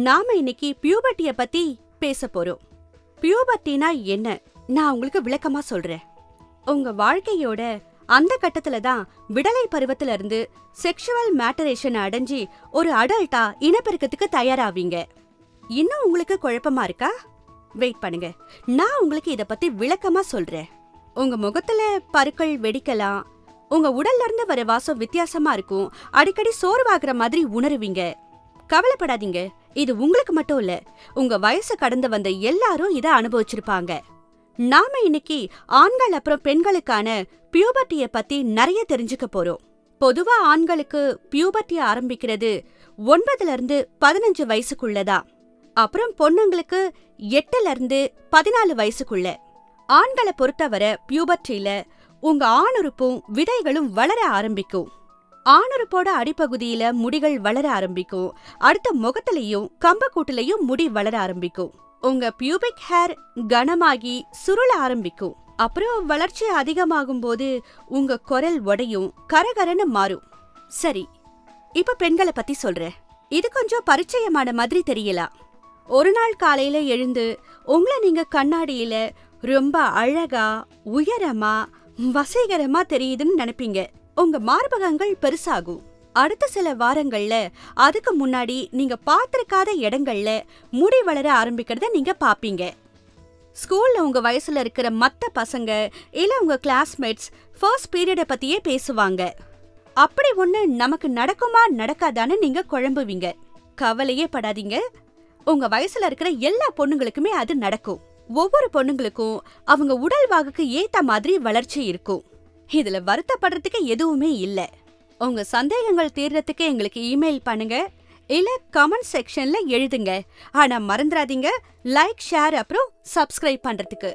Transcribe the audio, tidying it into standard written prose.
நாம இன்னைக்கு பியூபர்ட்டிய பத்தி பேச போறோம். பியூபர்ட்டினா என்ன நான் உங்களுக்கு விளக்கமா சொல்றேன். உங்க வாழ்க்கையோட அந்த கட்டத்துல தான் விடலை பருவத்துல இருந்து செக்ஷுவல் மேட்டரேஷன் அடைஞ்சி ஒரு அடல்ட்டா இனப்பெருக்கத்துக்கு தயாராவீங்க. இன்னும் உங்களுக்கு குழப்பமா இருக்கா? வெயிட் பண்ணுங்க, நான் உங்களுக்கு இத பத்தி விளக்கமா சொல்றேன். உங்க முகத்துல பருக்கள் வெடிக்கலாம், உங்க உடல்ல இருந்து வர வாசம் வித்தியாசமா இருக்கும், அடிக்கடி சோர்வாகிற மாதிரி உணருவீங்க. கவலைப்படாதீங்க, இது உங்களுக்கு மட்டும் இல்ல, உங்க வயசு கடந்து வந்த எல்லாரும் இத அனுபவிச்சிருப்பாங்க. நாம இன்னைக்கு ஆண்கள் அப்புறம் பெண்களுக்கான பியூபர்ட்டிய பத்தி நிறைய தெரிஞ்சுக்க போறோம். பொதுவா ஆண்களுக்கு பியூபர்ட்டி ஆரம்பிக்கிறது 9ல இருந்து 15 வயசுக்குள்ளதான். அப்புறம் பொண்ணுங்களுக்கு 8ல இருந்து 14 வயசுக்குள்ள. ஆண்களை பொறுத்தவரை பியூபர்ட்டியில உங்க ஆணுறுப்பும் விதைகளும் வளர ஆரம்பிக்கும். ஆணுறுப்போட அடிப்பகுதியில முடிகள் வளர ஆரம்பிக்கும். அடுத்த முகத்திலையும் கம்பக்கூட்டிலையும் முடி வளர ஆரம்பிக்கும். உங்க பியூபிக் ஹேர் கனமாகி சுருள ஆரம்பிக்கும். அப்புறம் வளர்ச்சி அதிகமாகும் போது உங்க குரல் உடையும், கரகரன்னு மாறும். சரி, இப்ப பெண்களை பத்தி சொல்றேன். இது கொஞ்சம் பரிச்சயமான மாதிரி தெரியலாம். ஒரு நாள் காலையில எழுந்து உங்களை நீங்க கண்ணாடியில ரொம்ப அழகா, உயரமா, வசீகரமா தெரியுதுன்னு நினைப்பீங்க. உங்க மார்பகங்கள் பெருசாகும். அடுத்த சில வாரங்கள்ல அதுக்கு முன்னாடி நீங்க பார்த்திருக்காத இடங்கள்ல முடி வளர ஆரம்பிக்கிறத நீங்க பாப்பீங்க. ஸ்கூல்ல உங்க வயசுல இருக்கிற மத்த பசங்க இல்ல உங்க கிளாஸ்மேட்ஸ் ஃபர்ஸ்ட் பீரியட பத்தியே பேசுவாங்க. அப்படி ஒண்ணு நமக்கு நடக்குமா நடக்காதான்னு நீங்க குழம்புவீங்க. கவலையே படாதீங்க, உங்க வயசுல இருக்கிற எல்லா பொண்ணுங்களுக்குமே அது நடக்கும். ஒவ்வொரு பொண்ணுங்களுக்கும் அவங்க உடல் வாகுக்கு ஏத்த மாதிரி வளர்ச்சி இருக்கும். இதுல வருத்தப்படுறதுக்கு எதுவுமே இல்ல. உங்க சந்தேகங்கள் தீர்றதுக்கு எங்களுக்கு இமெயில் பண்ணுங்க, இல்ல கமெண்ட் செக்ஷன்ல எழுதுங்க. ஆனா மறந்துடாதீங்க, லைக், ஷேர் அப்புறம் சப்ஸ்கிரைப் பண்றதுக்கு.